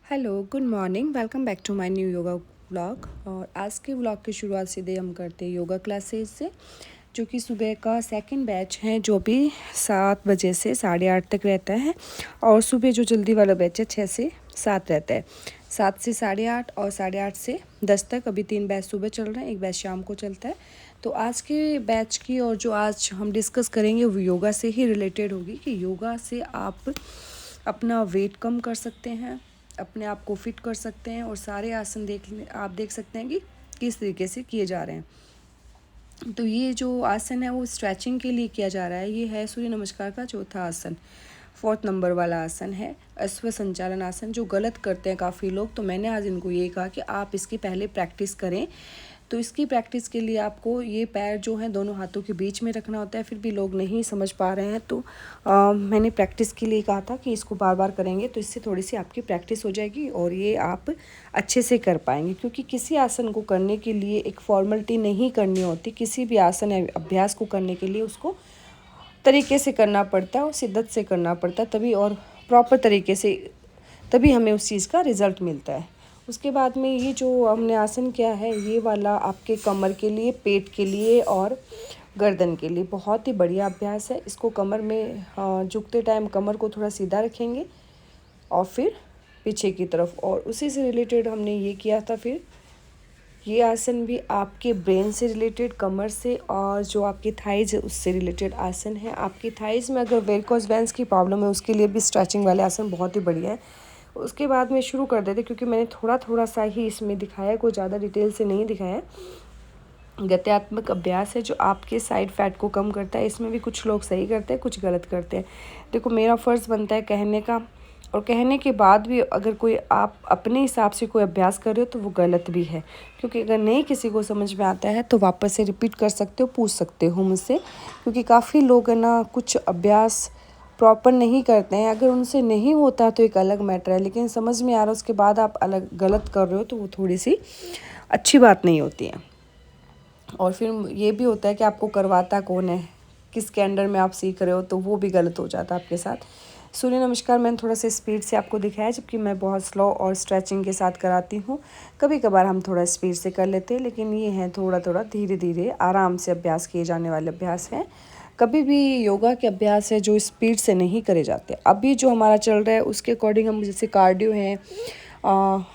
Hello, good morning. Welcome back to my new yoga vlog. और आज के व्लॉग की शुरुआत सीधे हम करते हैं योगा क्लासेस से, जो कि सुबह का सेकंड बैच है, जो भी 7 बजे से 8:30 तक रहता है। और सुबह जो जल्दी वाला बैच है 6 से 7 रहता है, 7 से 8:30 और 8:30 से 10 तक। अभी 3 बैच सुबह चल रहे हैं, एक बैच शाम को चलता है। तो आज के बैच की और जो आज हम डिस्कस करेंगे वो योगा से ही रिलेटेड होगी कि योगा से आप अपना वेट कम कर सकते हैं, अपने आप को फिट कर सकते हैं और सारे आसन आप देख सकते हैं कि किस तरीके से किए जा रहे हैं। तो ये जो आसन है वो स्ट्रेचिंग के लिए किया जा रहा है। ये है सूर्य नमस्कार का चौथा आसन, 4th नंबर वाला आसन है, अश्व संचालन आसन। जो गलत करते हैं काफ़ी लोग, तो मैंने आज इनको ये कहा कि आप इसकी पहले प्रैक्टिस करें। तो इसकी प्रैक्टिस के लिए आपको ये पैर जो हैं दोनों हाथों के बीच में रखना होता है। फिर भी लोग नहीं समझ पा रहे हैं, तो मैंने प्रैक्टिस के लिए कहा था कि इसको बार बार करेंगे तो इससे थोड़ी सी आपकी प्रैक्टिस हो जाएगी और ये आप अच्छे से कर पाएंगे। क्योंकि किसी आसन को करने के लिए एक फॉर्मेलिटी नहीं करनी होती। किसी भी आसन या अभ्यास को करने के लिए उसको तरीके से करना पड़ता है और शिद्दत से करना पड़ता है, तभी और प्रॉपर तरीके से, तभी हमें उस चीज़ का रिज़ल्ट मिलता है। उसके बाद में ये जो हमने आसन किया है, ये वाला आपके कमर के लिए, पेट के लिए और गर्दन के लिए बहुत ही बढ़िया अभ्यास है। इसको कमर में झुकते टाइम कमर को थोड़ा सीधा रखेंगे और फिर पीछे की तरफ, और उसी से रिलेटेड हमने ये किया था। फिर ये आसन भी आपके ब्रेन से रिलेटेड, कमर से, और जो आपकी थाइज है उससे रिलेटेड आसन है। आपकी थाइज में अगर वेरिकोज वेन्स की प्रॉब्लम है उसके लिए भी स्ट्रेचिंग वाले आसन बहुत ही बढ़िया है। उसके बाद में शुरू कर देते, क्योंकि मैंने थोड़ा सा ही इसमें दिखाया है, कोई ज़्यादा डिटेल से नहीं दिखाया। गत्यात्मक अभ्यास है जो आपके साइड फैट को कम करता है। इसमें भी कुछ लोग सही करते हैं, कुछ गलत करते हैं। देखो, मेरा फ़र्ज़ बनता है कहने का, और कहने के बाद भी अगर कोई आप अपने हिसाब से कोई अभ्यास कर रहे हो तो वो गलत भी है। क्योंकि अगर नहीं किसी को समझ में आता है तो वापस से रिपीट कर सकते हो, पूछ सकते हो मुझसे। क्योंकि काफ़ी लोग है ना, कुछ अभ्यास प्रॉपर नहीं करते हैं। अगर उनसे नहीं होता तो एक अलग मैटर है, लेकिन समझ में आ रहा है उसके बाद आप अलग गलत कर रहे हो तो वो थोड़ी सी अच्छी बात नहीं होती है। और फिर ये भी होता है कि आपको करवाता कौन है, किसके अंडर में आप सीख रहे हो, तो वो भी गलत हो जाता है आपके साथ। सूर्य नमस्कार मैंने थोड़ा सा स्पीड से आपको दिखाया, जबकि मैं बहुत स्लो और स्ट्रेचिंग के साथ कराती हूँ। कभी कभार हम थोड़ा स्पीड से कर लेते हैं, लेकिन ये है थोड़ा थोड़ा धीरे धीरे आराम से अभ्यास किए जाने वाले अभ्यास हैं। कभी भी योगा के अभ्यास है जो स्पीड से नहीं करे जाते। अभी जो हमारा चल रहा है उसके अकॉर्डिंग हम, जैसे कार्डियो है,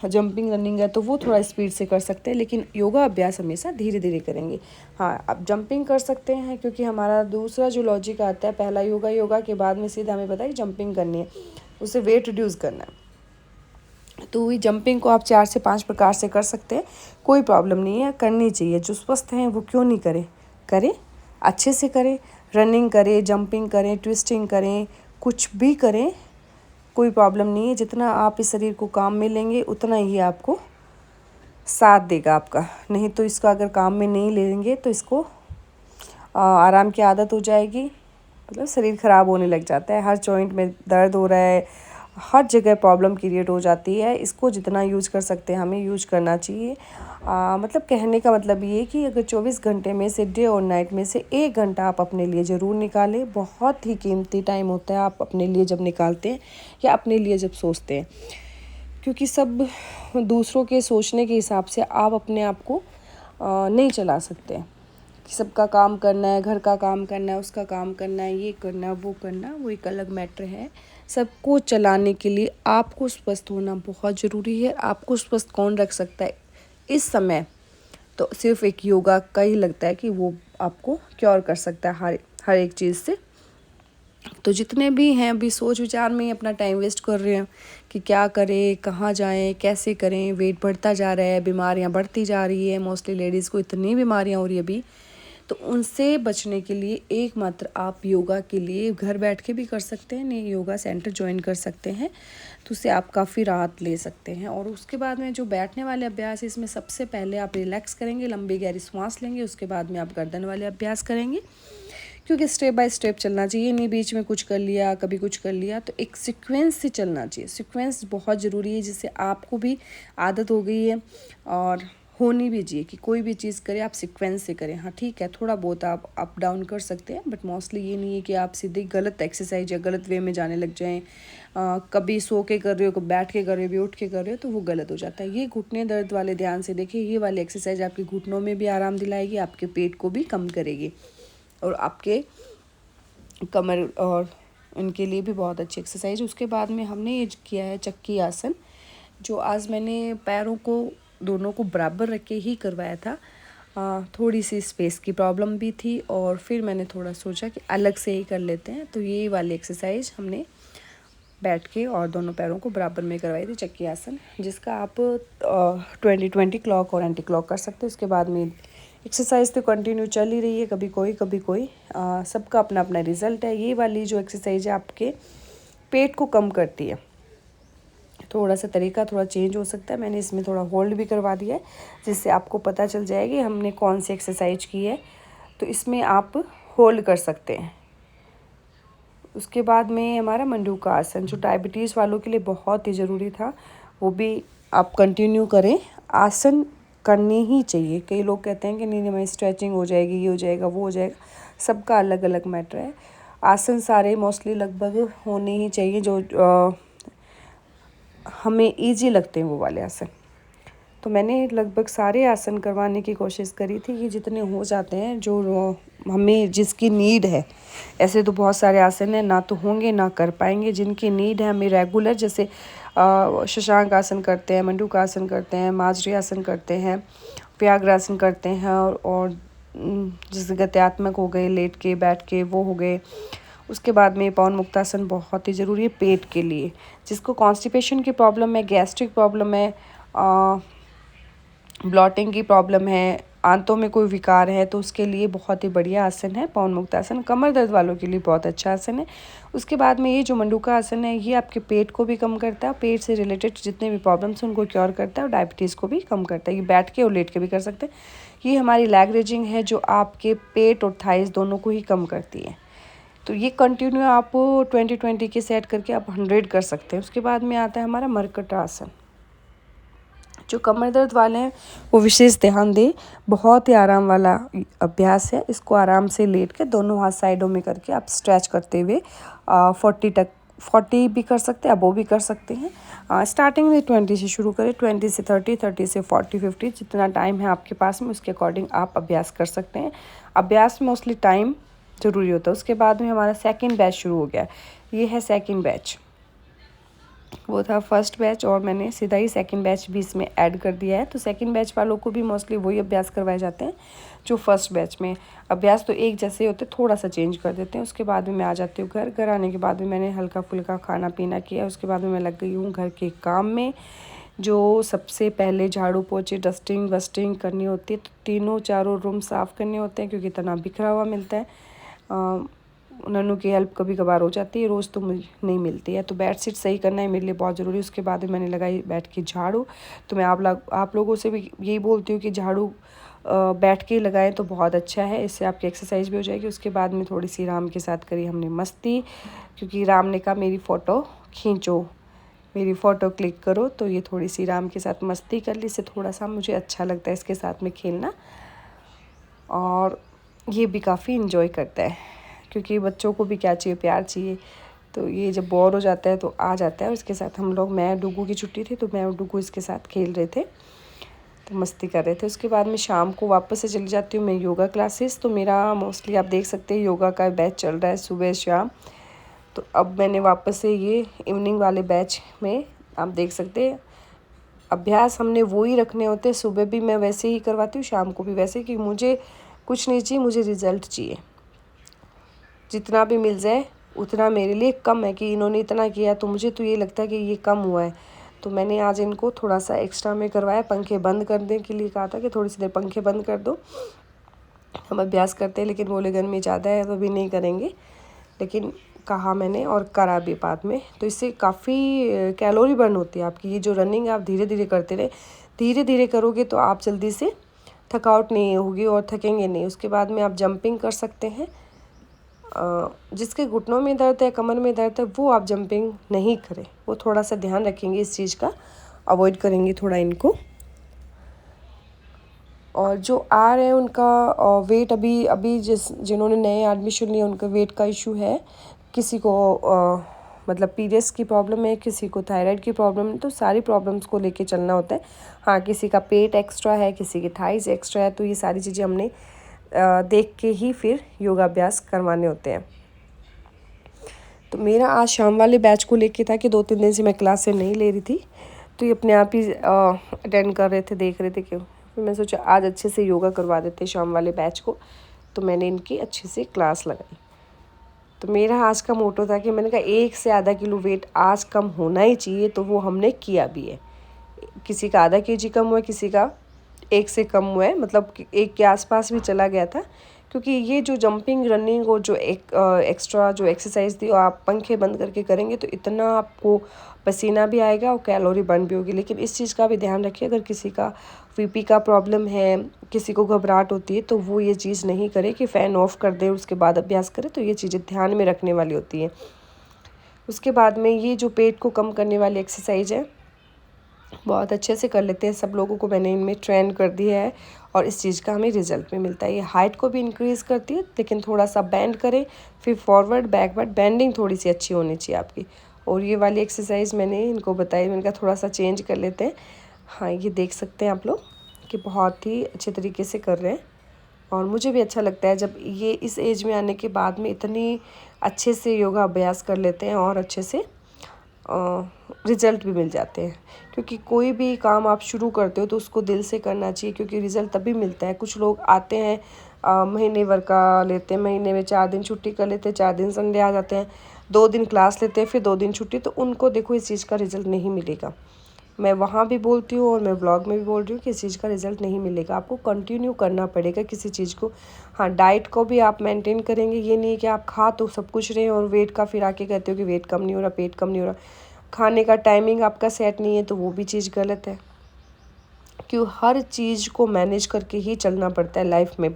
जंपिंग रनिंग है, तो वो थोड़ा स्पीड से कर सकते हैं, लेकिन योगा अभ्यास हमेशा धीरे धीरे करेंगे। हाँ, अब जंपिंग कर सकते हैं, क्योंकि हमारा दूसरा जो लॉजिक आता है, पहला योगा के बाद में सीधा हमें पता है कि जंपिंग करनी है, उसे वेट रिड्यूस करना है। तो वही जंपिंग को आप 4 से 5 प्रकार से कर सकते हैं, कोई प्रॉब्लम नहीं है, करनी चाहिए। जो स्वस्थ हैं वो क्यों नहीं करें, अच्छे से करें। रनिंग करें, जंपिंग करें, ट्विस्टिंग करें, कुछ भी करें, कोई प्रॉब्लम नहीं है। जितना आप इस शरीर को काम में लेंगे उतना ही आपको साथ देगा आपका। नहीं तो इसको अगर काम में नहीं लेंगे तो इसको आराम की आदत हो जाएगी, मतलब शरीर ख़राब होने लग जाता है। हर जॉइंट में दर्द हो रहा है, हर जगह प्रॉब्लम क्रिएट हो जाती है। इसको जितना यूज कर सकते हैं हमें यूज करना चाहिए। मतलब कहने का मतलब ये कि अगर 24 घंटे में से डे और नाइट में से 1 घंटा आप अपने लिए ज़रूर निकालें। बहुत ही कीमती टाइम होता है आप अपने लिए जब निकालते हैं या अपने लिए जब सोचते हैं। क्योंकि सब दूसरों के सोचने के हिसाब से आप अपने आप को नहीं चला सकते। कि सबका काम करना है, घर का काम करना है, उसका काम करना है, ये करना है, वो करना है, वो एक अलग मैटर है। सबको चलाने के लिए आपको स्वस्थ होना बहुत ज़रूरी है। आपको स्वस्थ कौन रख सकता है इस समय? तो सिर्फ एक योगा का ही लगता है कि वो आपको क्योर कर सकता है हर एक चीज़ से। तो जितने भी हैं अभी सोच विचार में ही अपना टाइम वेस्ट कर रहे हैं कि क्या करें, कहाँ जाएं, कैसे करें। वेट बढ़ता जा रहा है, बीमारियां बढ़ती जा रही है। मोस्टली लेडीज़ को इतनी बीमारियां हो रही है अभी। तो उनसे बचने के लिए एकमात्र आप योगा के लिए घर बैठ के भी कर सकते हैं, नहीं योगा सेंटर ज्वाइन कर सकते हैं, तो उससे आप काफ़ी राहत ले सकते हैं। और उसके बाद में जो बैठने वाले अभ्यास है, इसमें सबसे पहले आप रिलैक्स करेंगे, लंबी गहरी सांस लेंगे। उसके बाद में आप गर्दन वाले अभ्यास करेंगे, क्योंकि स्टेप बाय स्टेप चलना चाहिए। नहीं बीच में कुछ कर लिया, कभी कुछ कर लिया, तो एक सीक्वेंस से चलना चाहिए। सीक्वेंस बहुत ज़रूरी है, जिससे आपको भी आदत हो गई है और होनी भी चाहिए कि कोई भी चीज़ करें आप सीक्वेंस से करें। हाँ ठीक है, थोड़ा बहुत आप अप डाउन कर सकते हैं, बट मोस्टली ये नहीं है कि आप सीधे गलत एक्सरसाइज या गलत वे में जाने लग जाएं। कभी सो के कर रहे हो, कभी बैठ के कर रहे हो, कभी उठ के कर रहे हो, तो वो गलत हो जाता है। ये घुटने दर्द वाले ध्यान से देखिए, ये वाली एक्सरसाइज आपके घुटनों में भी आराम दिलाएगी, आपके पेट को भी कम करेगी और आपके कमर और उनके लिए भी बहुत अच्छी एक्सरसाइज। उसके बाद में हमने ये किया है चक्की आसन, जो आज मैंने पैरों को दोनों को बराबर रख के ही करवाया था। थोड़ी सी स्पेस की प्रॉब्लम भी थी और फिर मैंने थोड़ा सोचा कि अलग से ही कर लेते हैं, तो ये वाली एक्सरसाइज हमने बैठ के और दोनों पैरों को बराबर में करवाई थी, चक्की आसन, जिसका आप 20-20 क्लॉक और एंटी क्लॉक कर सकते हो। उसके बाद में एक्सरसाइज तो कंटिन्यू चल ही रही है, कभी कोई सबका अपना अपना रिजल्ट है। ये वाली जो एक्सरसाइज है आपके पेट को कम करती है। थोड़ा सा तरीका थोड़ा चेंज हो सकता है, मैंने इसमें थोड़ा होल्ड भी करवा दिया है, जिससे आपको पता चल जाएगी हमने कौन सी एक्सरसाइज की है। तो इसमें आप होल्ड कर सकते हैं। उसके बाद में हमारा मंडूका आसन, जो डायबिटीज़ वालों के लिए बहुत ही ज़रूरी था, वो भी आप कंटिन्यू करें। आसन करने ही चाहिए। कई लोग कहते हैं कि नहीं हमारी स्ट्रेचिंग हो जाएगी, ये हो जाएगा, वो हो जाएगा, सबका अलग अलग मैटर है। आसन सारे मोस्टली लगभग होने ही चाहिए जो हमें ईजी लगते हैं, वो वाले आसन। तो मैंने लगभग सारे आसन करवाने की कोशिश करी थी कि जितने हो जाते हैं जो हमें जिसकी नीड है। ऐसे तो बहुत सारे आसन हैं, ना तो होंगे ना कर पाएंगे। जिनकी नीड है हमें रेगुलर, जैसे शशांक आसन करते हैं, मंडूक आसन करते हैं, माजरी आसन करते हैं, व्याघ्रासन करते हैं, और जैसे गत्यात्मक हो गए, लेट के बैठ के वो हो गए। उसके बाद में पवन मुक्तासन बहुत ही ज़रूरी है पेट के लिए। जिसको कॉन्स्टिपेशन की प्रॉब्लम है, गैस्ट्रिक प्रॉब्लम है, ब्लॉटिंग की प्रॉब्लम है, आंतों में कोई विकार है, तो उसके लिए बहुत ही बढ़िया आसन है पवन मुक्तासन। कमर दर्द वालों के लिए बहुत अच्छा आसन है। उसके बाद में ये जो मंडूका आसन है, ये आपके पेट को भी कम करता है, पेट से रिलेटेड जितने भी प्रॉब्लम्स हैं उनको क्योर करता है, और डायबिटीज़ को भी कम करता है। ये बैठ के और लेट के भी कर सकते हैं। ये हमारी लैग रेजिंग है, जो आपके पेट और थाइस दोनों को ही कम करती है। तो ये कंटिन्यू आप 20-20 के सेट करके आप 100 कर सकते हैं। उसके बाद में आता है हमारा मरकट आसन। जो कमर दर्द वाले हैं वो विशेष ध्यान दें, बहुत ही आराम वाला अभ्यास है। इसको आराम से लेट के दोनों हाथ साइडों में करके आप स्ट्रेच करते हुए 40 भी कर सकते हैं, अब वो भी कर सकते हैं। स्टार्टिंग में 20 से शुरू करें, 20 से 30, 30 से 40, 50, जितना टाइम है आपके पास में उसके अकॉर्डिंग आप अभ्यास कर सकते हैं। अभ्यास में मोस्टली टाइम ज़रूरी होता है। उसके बाद में हमारा सेकंड बैच शुरू हो गया। ये है सेकंड बैच, वो था फर्स्ट बैच और मैंने सीधा ही सेकंड बैच भी इसमें ऐड कर दिया है। तो सेकंड बैच वालों को भी मोस्टली वही अभ्यास करवाए जाते हैं जो फर्स्ट बैच में। अभ्यास तो एक जैसे होते, थोड़ा सा चेंज कर देते हैं। उसके बाद में मैं आ जाती हूँ घर आने के बाद में मैंने हल्का फुल्का खाना पीना किया। उसके बाद में मैं लग गई हूँ घर के काम में, जो सबसे पहले झाड़ू पोछे डस्टिंग वस्टिंग करनी होती है। तो तीनों चारों रूम साफ़ करने होते हैं, क्योंकि इतना बिखरा हुआ मिलता है। नन्नू की हेल्प कभी कभार हो जाती है, रोज़ तो मुझे नहीं मिलती है। तो बेड शीट सही करना है मेरे लिए बहुत ज़रूरी है। उसके बाद में मैंने लगाई बैठ के झाड़ू। तो मैं आप लोगों से भी यही बोलती हूँ कि झाड़ू बैठ के लगाएं तो बहुत अच्छा है, इससे आपकी एक्सरसाइज भी हो जाएगी। उसके बाद में थोड़ी सी राम के साथ करी हमने मस्ती, क्योंकि राम ने कहा मेरी फ़ोटो खींचो, मेरी फ़ोटो क्लिक करो। तो ये थोड़ी सी राम के साथ मस्ती कर ली, इससे थोड़ा सा मुझे अच्छा लगता है इसके साथ में खेलना, और ये भी काफ़ी इन्जॉय करता है, क्योंकि बच्चों को भी क्या चाहिए, प्यार चाहिए। तो ये जब बोर हो जाता है तो आ जाता है। उसके साथ हम लोग, मैं डुगू की छुट्टी थी तो मैं और डुगू इसके साथ खेल रहे थे, तो मस्ती कर रहे थे। उसके बाद में शाम को वापस से चली जाती हूँ मैं योगा क्लासेस। तो मेरा मोस्टली आप देख सकते हैं योगा का बैच चल रहा है सुबह शाम। तो अब मैंने वापस से ये इवनिंग वाले बैच में आप देख सकते हैं अभ्यास हमने वो ही रखने होते हैं। सुबह भी मैं वैसे ही करवाती हूँ, शाम को भी वैसे, कि मुझे कुछ नहीं चाहिए, मुझे रिज़ल्ट चाहिए। जितना भी मिल जाए उतना मेरे लिए कम है, कि इन्होंने इतना किया तो मुझे तो ये लगता है कि ये कम हुआ है। तो मैंने आज इनको थोड़ा सा एक्स्ट्रा में करवाया। पंखे बंद करने के लिए कहा था कि थोड़ी सी देर पंखे बंद कर दो, हम अभ्यास करते हैं। लेकिन बोले गर्मी ज़्यादा है तो अभी नहीं करेंगे, लेकिन कहा मैंने और करा भी बाद में। तो इससे काफ़ी कैलोरी बर्न होती है आपकी। ये जो रनिंग आप धीरे धीरे करते रहे, धीरे धीरे करोगे तो आप जल्दी से थकावट नहीं होगी और थकेंगे नहीं। उसके बाद में आप जंपिंग कर सकते हैं। जिसके घुटनों में दर्द है, कमर में दर्द है, वो आप जंपिंग नहीं करें, वो थोड़ा सा ध्यान रखेंगे इस चीज़ का, अवॉइड करेंगे थोड़ा इनको। और जो आ रहे हैं उनका वेट अभी जिन्होंने नए एडमिशन लिया उनका वेट का इशू है। किसी को मतलब पीरियड्स की प्रॉब्लम है, किसी को थायराइड की प्रॉब्लम है, तो सारी प्रॉब्लम्स को लेके चलना होता है। हाँ, किसी का पेट एक्स्ट्रा है, किसी की थाइज एक्स्ट्रा है, तो ये सारी चीज़ें हमने देख के ही फिर योगाभ्यास करवाने होते हैं। तो मेरा आज शाम वाले बैच को लेके था कि 2-3 दिन से मैं क्लासें नहीं ले रही थी, तो ये अपने आप ही अटेंड कर रहे थे, देख रहे थे क्यों। फिर मैं सोचा आज अच्छे से योगा करवा देते शाम वाले बैच को, तो मैंने इनकी अच्छे से क्लास लगाई। तो मेरा आज का मोटो था कि मैंने कहा 1 से आधा किलो वेट आज कम होना ही चाहिए, तो वो हमने किया भी है। किसी का आधा kg कम हुआ है, किसी का 1 से कम हुआ है, मतलब 1 के आसपास भी चला गया था। क्योंकि ये जो जंपिंग रनिंग और जो एक्स्ट्रा जो एक्सरसाइज थी, आप पंखे बंद करके करेंगे तो इतना आपको पसीना भी आएगा और कैलोरी बर्न भी होगी। लेकिन इस चीज़ का भी ध्यान रखिए, अगर किसी का बीपी का प्रॉब्लम है, किसी को घबराहट होती है, तो वो ये चीज़ नहीं करे कि फ़ैन ऑफ कर दे उसके बाद अभ्यास करे। तो ये चीज़ें ध्यान में रखने वाली होती हैं। उसके बाद में ये जो पेट को कम करने वाली एक्सरसाइज है बहुत अच्छे से कर लेते हैं। सब लोगों को मैंने इनमें ट्रेन कर दिया है और इस चीज़ का हमें रिजल्ट भी मिलता है। ये हाइट को भी इंक्रीज़ करती है, लेकिन थोड़ा सा बैंड करें, फिर फॉरवर्ड बैकवर्ड बेंडिंग थोड़ी सी अच्छी होनी चाहिए आपकी। और ये वाली एक्सरसाइज मैंने इनको बताई, मैंने कहा थोड़ा सा चेंज कर लेते हैं। हाँ, ये देख सकते हैं आप लोग कि बहुत ही अच्छे तरीके से कर रहे हैं और मुझे भी अच्छा लगता है जब ये इस एज में आने के बाद में इतनी अच्छे से योगा अभ्यास कर लेते हैं और अच्छे से रिज़ल्ट भी मिल जाते हैं। क्योंकि कोई भी काम आप शुरू करते हो तो उसको दिल से करना चाहिए, क्योंकि रिज़ल्ट तभी मिलता है। कुछ लोग आते हैं महीने भर का लेते हैं, महीने में 4 दिन छुट्टी कर लेते हैं, 4 दिन संडे आ जाते हैं, 2 दिन क्लास लेते हैं, फिर 2 दिन छुट्टी, तो उनको देखो इस चीज़ का रिज़ल्ट नहीं मिलेगा। मैं वहाँ भी बोलती हूँ और मैं ब्लॉग में भी बोल रही हूँ कि इस चीज़ का रिज़ल्ट नहीं मिलेगा, आपको कंटिन्यू करना पड़ेगा किसी चीज़ को। हाँ, डाइट को भी आप मेंटेन करेंगे, ये नहीं कि आप खा तो सब कुछ रहे और वेट का फिर आके कहते हो कि वेट कम नहीं हो रहा, पेट कम नहीं हो रहा। खाने का टाइमिंग आपका सेट नहीं है तो वो भी चीज़ गलत है। क्यों, हर चीज़ को मैनेज करके ही चलना पड़ता है लाइफ में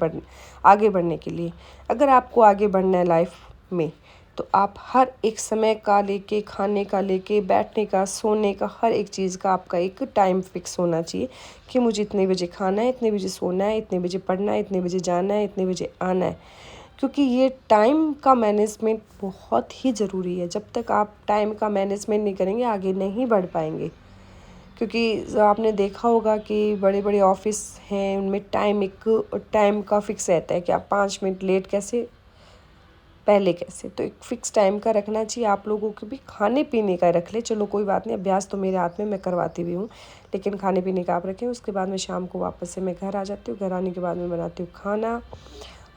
आगे बढ़ने के लिए। अगर आपको आगे बढ़ना है लाइफ में, तो आप हर एक समय का लेके, खाने का लेके, बैठने का, सोने का, हर एक चीज़ का आपका एक टाइम फिक्स होना चाहिए कि मुझे इतने बजे खाना है, इतने बजे सोना है, इतने बजे पढ़ना है, इतने बजे जाना है, इतने बजे आना है। क्योंकि ये टाइम का मैनेजमेंट बहुत ही ज़रूरी है। जब तक आप टाइम का मैनेजमेंट नहीं करेंगे आगे नहीं बढ़ पाएंगे। क्योंकि आपने देखा होगा कि बड़े बड़े ऑफिस हैं, उनमें टाइम का फिक्स रहता है कि आप 5 मिनट लेट कैसे, पहले कैसे। तो एक फ़िक्स टाइम का रखना चाहिए। आप लोगों को भी खाने पीने का रख ले, चलो कोई बात नहीं, अभ्यास तो मेरे हाथ में, मैं करवाती भी हूँ, लेकिन खाने पीने का आप रखें। उसके बाद में शाम को वापस से मैं घर आ जाती हूँ। घर आने के बाद में बनाती हूँ खाना,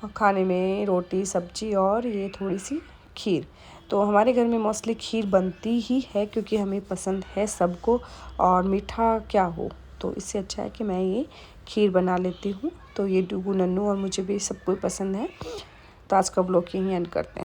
और खाने में रोटी सब्जी और ये थोड़ी सी खीर। तो हमारे घर में मोस्टली खीर बनती ही है, क्योंकि हमें पसंद है सबको, और मीठा क्या हो तो इससे अच्छा है कि मैं ये खीर बना लेती हूँ। तो ये डूगू नन्नू और मुझे भी सबको पसंद है। तो आज का ब्लॉग यहीं एंड करते हैं।